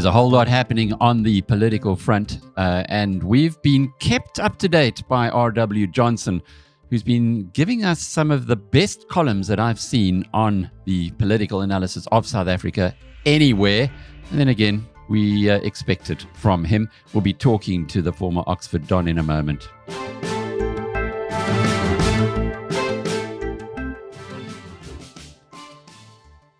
There's a whole lot happening on the political front, and we've been kept up to date by R.W. Johnson, who's been giving us some of the best columns that I've seen on the political analysis of South Africa anywhere. And then again, we expect it from him. We'll be talking to the former Oxford Don in a moment.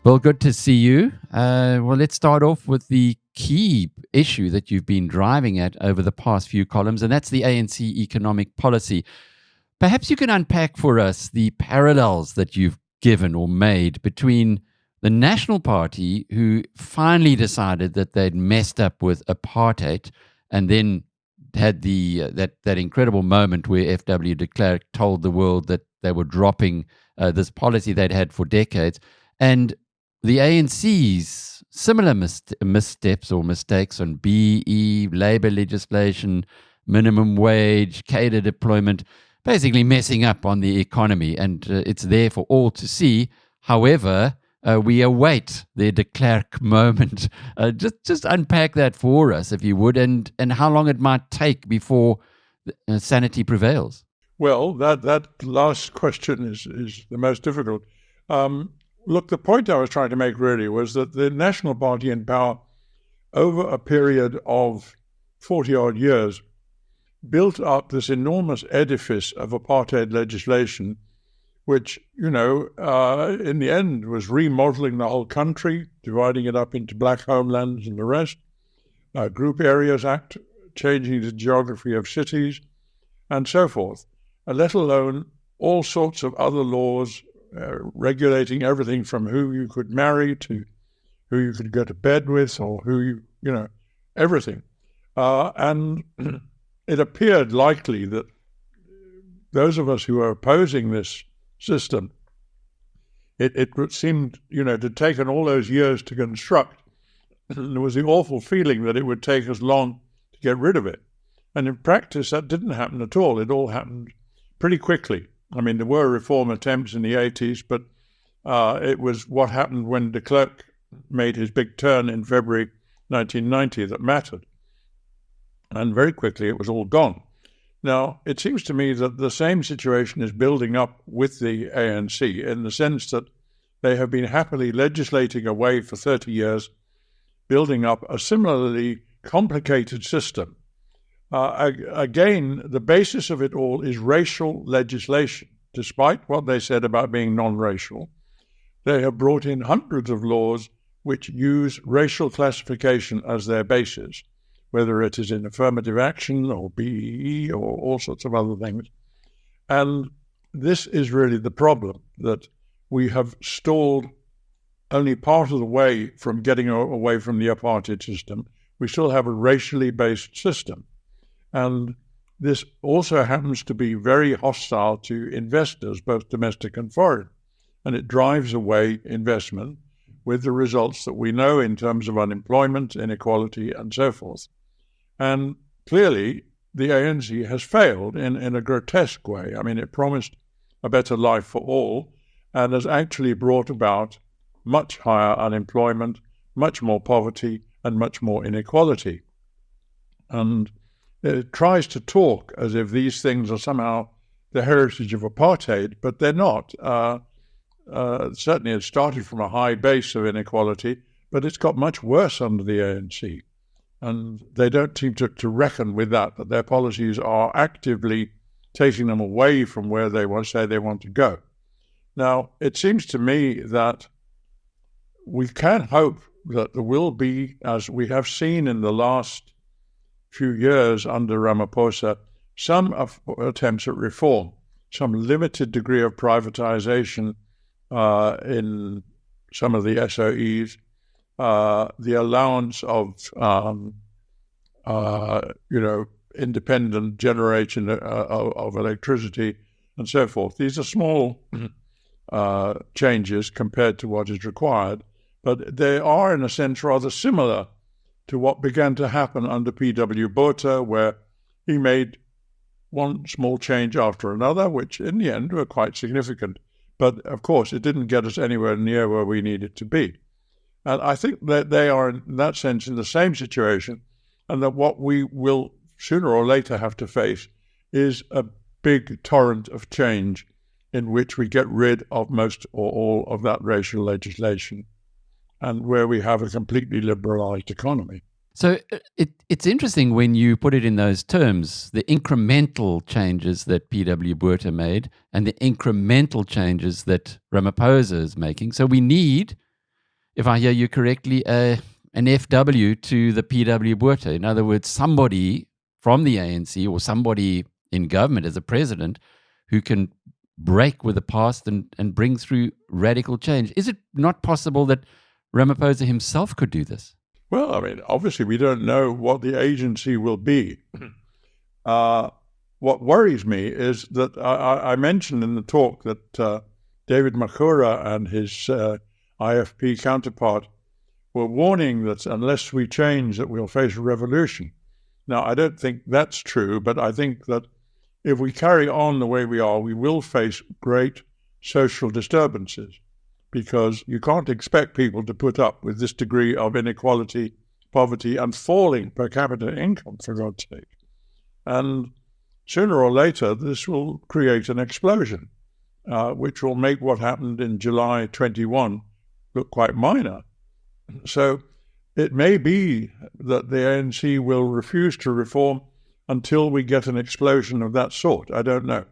Well, good to see you. Well, let's start off with the key issue that you've been driving at over the past few columns, and that's the ANC Economic Policy. Perhaps you can unpack for us the parallels that you've given or made between the National Party, who finally decided that they'd messed up with apartheid, and then had that incredible moment where FW de Klerk told the world that they were dropping this policy they'd had for decades, and the ANC's similar missteps or mistakes on BE, labour legislation, minimum wage, cadre deployment, basically messing up on the economy. And it's there for all to see. However, we await the de Klerk moment. Just unpack that for us, if you would, and how long it might take before sanity prevails. Well, that last question is the most difficult. Look, the point I was trying to make really was that the National Party in power over a period of 40-odd years built up this enormous edifice of apartheid legislation, which, in the end was remodeling the whole country, dividing it up into black homelands and the rest, Group Areas Act, changing the geography of cities, and so forth, let alone all sorts of other laws, regulating everything from who you could marry to who you could go to bed with, or who everything. And it appeared likely that those of us who were opposing this system, it seemed, to have taken all those years to construct. There was the awful feeling that it would take us long to get rid of it. And in practice, that didn't happen at all. It all happened pretty quickly. I mean, there were reform attempts in the 80s, but it was what happened when de Klerk made his big turn in February 1990 that mattered. And very quickly, it was all gone. Now, it seems to me that the same situation is building up with the ANC in the sense that they have been happily legislating away for 30 years, building up a similarly complicated system. Again, the basis of it all is racial legislation. Despite what they said about being non-racial, they have brought in hundreds of laws which use racial classification as their basis, whether it is in affirmative action or BEE or all sorts of other things. And this is really the problem, that we have stalled only part of the way from getting away from the apartheid system. We still have a racially based system. And this also happens to be very hostile to investors, both domestic and foreign. And it drives away investment with the results that we know in terms of unemployment, inequality, and so forth. And clearly, the ANC has failed in a grotesque way. I mean, it promised a better life for all and has actually brought about much higher unemployment, much more poverty, and much more inequality. And it tries to talk as if these things are somehow the heritage of apartheid, but they're not. Certainly it started from a high base of inequality, but it's got much worse under the ANC. And they don't seem to reckon with that their policies are actively taking them away from where they say they want to go. Now, it seems to me that we can hope that there will be, as we have seen in the last few years under Ramaphosa, some attempts at reform, some limited degree of privatization in some of the SOEs, the allowance of, independent generation of electricity and so forth. These are small changes compared to what is required, but they are, in a sense, rather similar to what began to happen under PW Botha, where he made one small change after another, which in the end were quite significant. But, of course, it didn't get us anywhere near where we needed to be. And I think that they are, in that sense, in the same situation, and that what we will sooner or later have to face is a big torrent of change in which we get rid of most or all of that racial legislation and where we have a completely liberalized economy. So it's interesting when you put it in those terms, the incremental changes that PW Botha made and the incremental changes that Ramaphosa is making. So we need, if I hear you correctly, an FW to the PW Botha. In other words, somebody from the ANC or somebody in government as a president who can break with the past and bring through radical change. Is it not possible that Ramaphosa himself could do this? Well, I mean, obviously we don't know what the agency will be. What worries me is that I mentioned in the talk that David Makhura and his IFP counterpart were warning that unless we change, that we'll face a revolution. Now, I don't think that's true, but I think that if we carry on the way we are, we will face great social disturbances, because you can't expect people to put up with this degree of inequality, poverty, and falling per capita income, for God's sake. And sooner or later, this will create an explosion, which will make what happened in July 21 look quite minor. So it may be that the ANC will refuse to reform until we get an explosion of that sort. I don't know.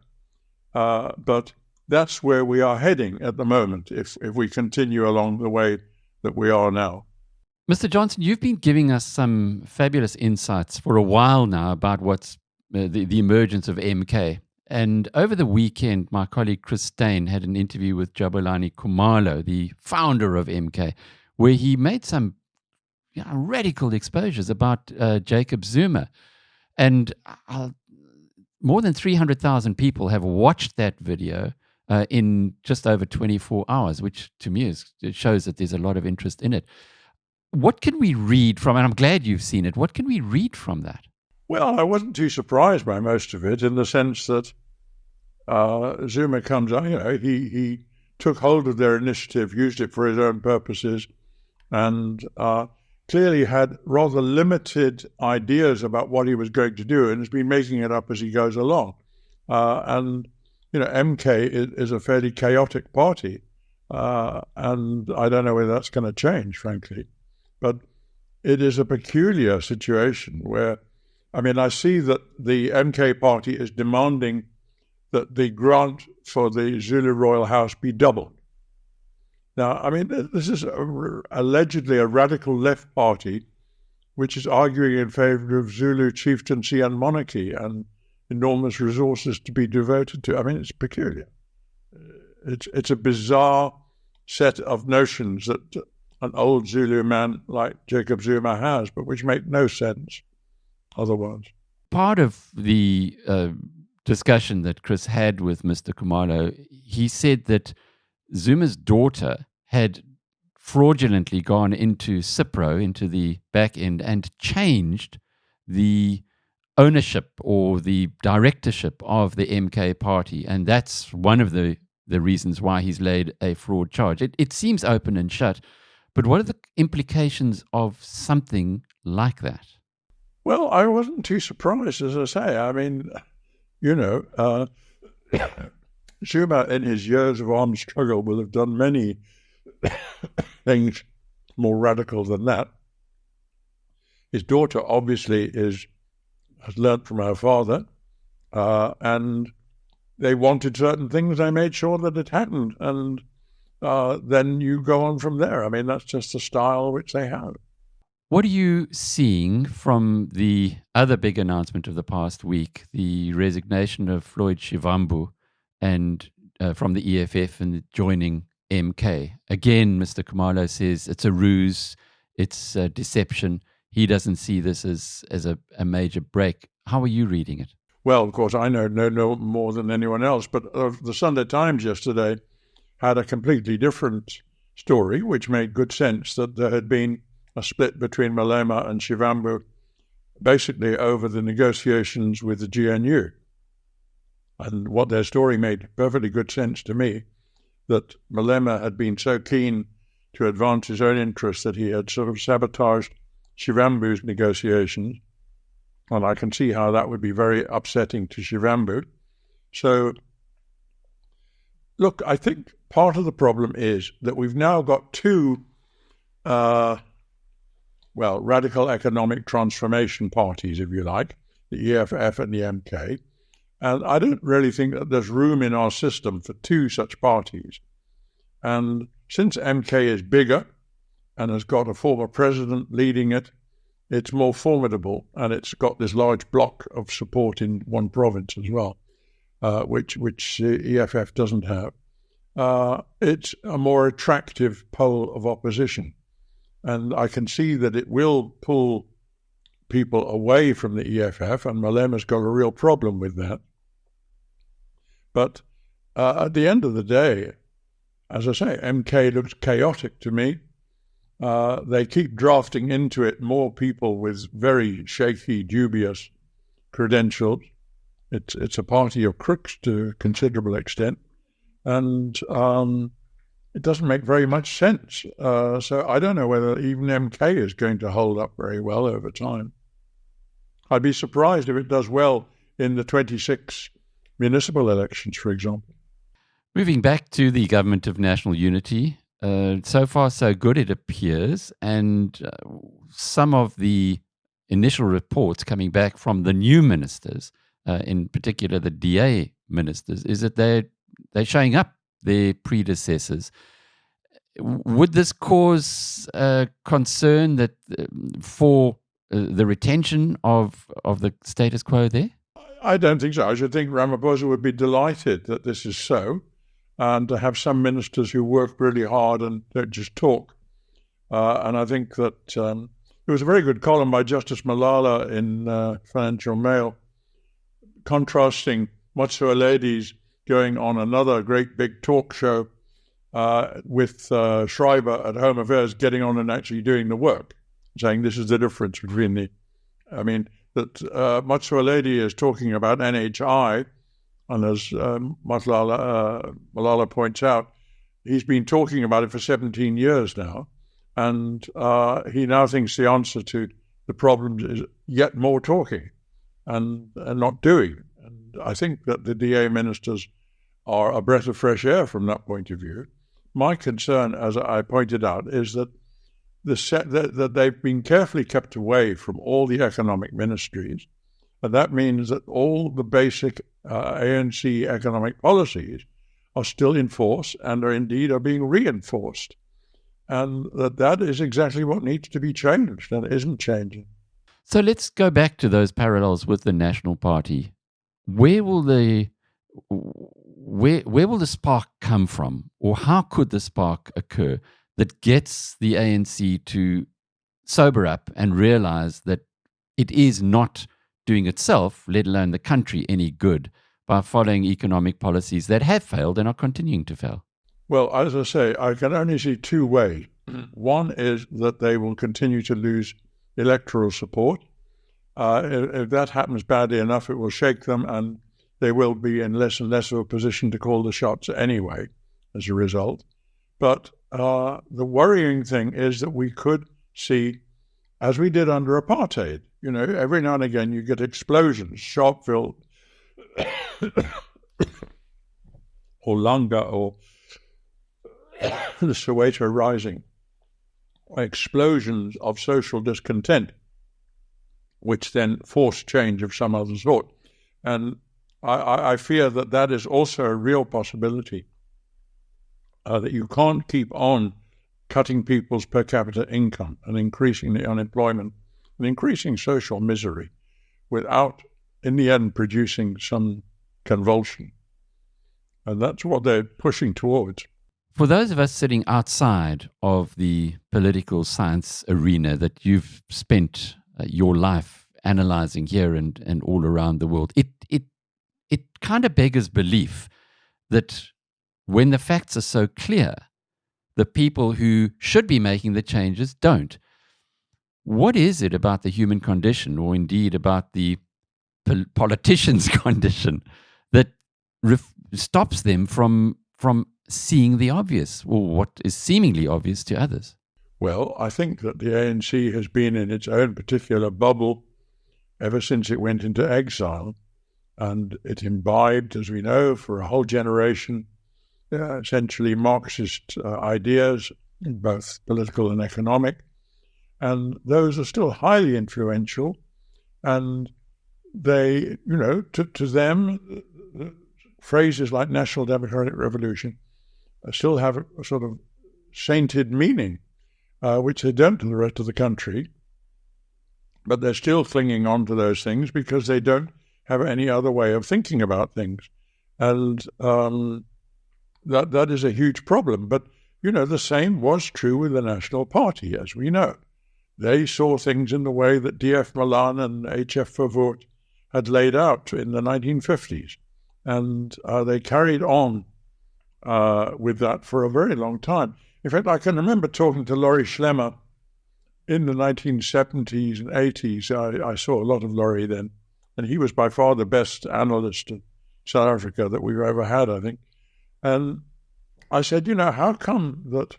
But that's where we are heading at the moment if we continue along the way that we are now. Mr. Johnson, you've been giving us some fabulous insights for a while now about what's the emergence of MK. And over the weekend, my colleague Chris Steyn had an interview with Jabulani Khumalo, the founder of MK, where he made some radical exposures about Jacob Zuma. And more than 300,000 people have watched that video in just over 24 hours, which to me it shows that there's a lot of interest in it. What can we read from, and I'm glad you've seen it, what can we read from that? Well, I wasn't too surprised by most of it, in the sense that Zuma comes on, he took hold of their initiative, used it for his own purposes, and clearly had rather limited ideas about what he was going to do, and has been making it up as he goes along. And MK is a fairly chaotic party, and I don't know whether that's going to change, frankly. But it is a peculiar situation where, I see that the MK party is demanding that the grant for the Zulu royal house be doubled. Now, this is allegedly a radical left party which is arguing in favor of Zulu chieftaincy and monarchy and enormous resources to be devoted to. It's peculiar. It's a bizarre set of notions that an old Zulu man like Jacob Zuma has, but which make no sense otherwise. Part of the discussion that Chris had with Mr. Khumalo, he said that Zuma's daughter had fraudulently gone into Cipro, into the back end, and changed the ownership or the directorship of the MK party. And that's one of the reasons why he's laid a fraud charge. It seems open and shut, but what are the implications of something like that? Well, I wasn't too surprised, as I say. Zuma, in his years of armed struggle, will have done many things more radical than that. His daughter obviously has learnt from her father, and they wanted certain things. They made sure that it happened, and then you go on from there. That's just the style which they have. What are you seeing from the other big announcement of the past week, the resignation of Floyd Shivambu and from the EFF and joining MK? Again, Mr. Khumalo says it's a ruse, it's a deception. He doesn't see this as a major break. How are you reading it? Well, of course, I know no more than anyone else, but the Sunday Times yesterday had a completely different story, which made good sense, that there had been a split between Malema and Shivambu, basically over the negotiations with the GNU. And what their story made perfectly good sense to me, that Malema had been so keen to advance his own interests that he had sort of sabotaged Shivambu's negotiations. And I can see how that would be very upsetting to Shivambu. So, look, I think part of the problem is that we've now got two, radical economic transformation parties, if you like, the EFF and the MK. And I don't really think that there's room in our system for two such parties. And since MK is bigger and has got a former president leading it, it's more formidable, and it's got this large block of support in one province as well, which EFF doesn't have. It's a more attractive pole of opposition. And I can see that it will pull people away from the EFF, and Malema's got a real problem with that. But at the end of the day, as I say, MK looks chaotic to me. They keep drafting into it more people with very shaky, dubious credentials. It's a party of crooks to a considerable extent, and it doesn't make very much sense. So I don't know whether even MK is going to hold up very well over time. I'd be surprised if it does well in the 26 municipal elections, for example. Moving back to the Government of National Unity, so far so good it appears, and some of the initial reports coming back from the new ministers, in particular the DA ministers, is that they're showing up their predecessors. Would this cause concern that for the retention of the status quo there? I don't think so. I should think Ramaphosa would be delighted that this is so, and to have some ministers who work really hard and don't just talk. And I think that there was a very good column by Justice Malala in Financial Mail contrasting Motsoaledi's going on another great big talk show with Schreiber at Home Affairs getting on and actually doing the work, saying this is the difference between that Motsoaledi is talking about NHI, and as Malala points out, he's been talking about it for 17 years now, and he now thinks the answer to the problem is yet more talking and not doing. And I think that the DA ministers are a breath of fresh air from that point of view. My concern, as I pointed out, is that that they've been carefully kept away from all the economic ministries, and that means that all the basic ANC economic policies are still in force and are being reinforced, and that is exactly what needs to be changed, and it isn't changing. So let's go back to those parallels with the National Party. Where will the spark come from, or how could the spark occur that gets the ANC to sober up and realize that it is not doing itself, let alone the country, any good by following economic policies that have failed and are continuing to fail? Well, as I say, I can only see two ways. One is that they will continue to lose electoral support. If that happens badly enough, it will shake them, and they will be in less and less of a position to call the shots anyway as a result. But the worrying thing is that we could see, as we did under apartheid, every now and again you get explosions, Sharpeville or Langa or the Soweto Rising, explosions of social discontent, which then force change of some other sort. And I fear that is also a real possibility, that you can't keep on cutting people's per capita income and increasing the unemployment and increasing social misery without, in the end, producing some convulsion. And that's what they're pushing towards. For those of us sitting outside of the political science arena that you've spent your life analyzing here and all around the world, it kind of beggars belief that when the facts are so clear, the people who should be making the changes don't. What is it about the human condition, or indeed about the politician's condition, that stops them from seeing the obvious, or what is seemingly obvious to others? Well, I think that the ANC has been in its own particular bubble ever since it went into exile, and it imbibed, as we know, for a whole generation, essentially Marxist ideas, both political and economic, and those are still highly influential, and they, to them, phrases like National Democratic Revolution still have a sort of sainted meaning, which they don't to the rest of the country, but they're still clinging on to those things because they don't have any other way of thinking about things. And that is a huge problem. But, the same was true with the National Party, as we know. They saw things in the way that D.F. Malan and H.F. Verwoerd had laid out in the 1950s. And they carried on with that for a very long time. In fact, I can remember talking to Laurie Schlemmer in the 1970s and 80s. I saw a lot of Laurie then, and he was by far the best analyst in South Africa that we've ever had, I think. And I said, how come that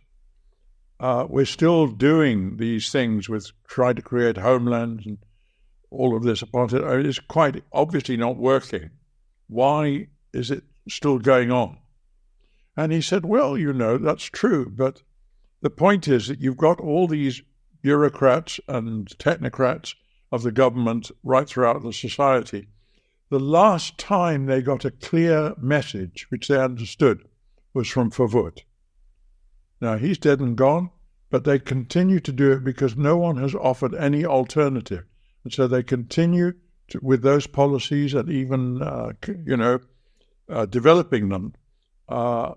we're still doing these things with trying to create homelands and all of this apartheid? I mean, it's quite obviously not working. Why is it still going on? And he said, well, that's true, but the point is that you've got all these bureaucrats and technocrats of the government right throughout the society. The last time they got a clear message, which they understood, was from Verwoerd. Now, he's dead and gone, but they continue to do it because no one has offered any alternative. And so they continue with those policies and even, developing them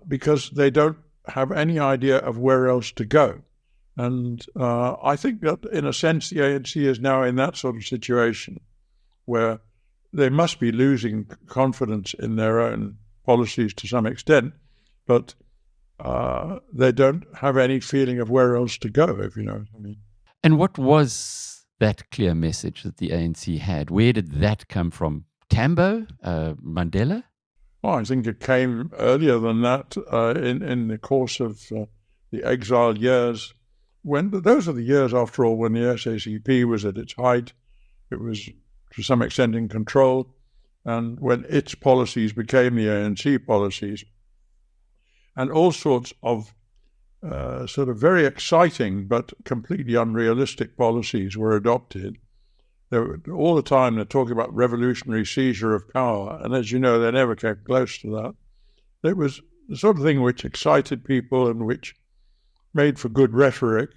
because they don't have any idea of where else to go. And I think that, in a sense, the ANC is now in that sort of situation where they must be losing confidence in their own policies to some extent, but they don't have any feeling of where else to go, if you know what I mean. And what was that clear message that the ANC had? Where did that come from? Tambo? Mandela? Well, I think it came earlier than that in the course of the exile years. Those are the years, after all, when the SACP was at its height. It was, to some extent, in control, and when its policies became the ANC policies. And all sorts of sort of very exciting but completely unrealistic policies were adopted. All the time they're talking about revolutionary seizure of power, and as you know, they never came close to that. It was the sort of thing which excited people and which made for good rhetoric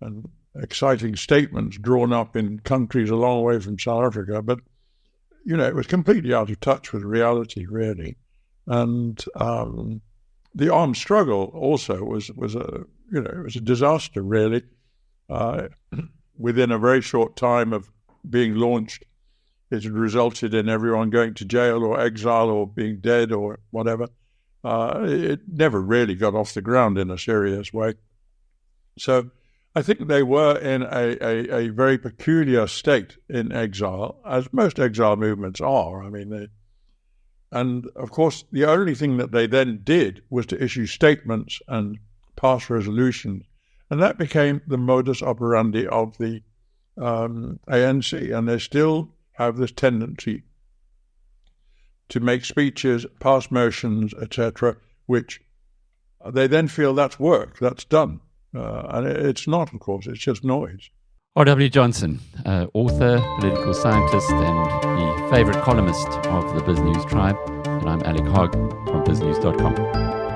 and exciting statements drawn up in countries a long way from South Africa, but, it was completely out of touch with reality, really. And the armed struggle also was a disaster, really. Within a very short time of being launched, it had resulted in everyone going to jail or exile or being dead or whatever. It never really got off the ground in a serious way. So I think they were in a very peculiar state in exile, as most exile movements are. I mean, and of course, the only thing that they then did was to issue statements and pass resolutions. And that became the modus operandi of the ANC. And they still have this tendency to make speeches, pass motions, etc., which they then feel that's work, that's done. And it's not, of course, it's just noise. R.W. Johnson, author, political scientist, and the favorite columnist of the BizNews tribe. And I'm Alec Hogg from BizNews.com.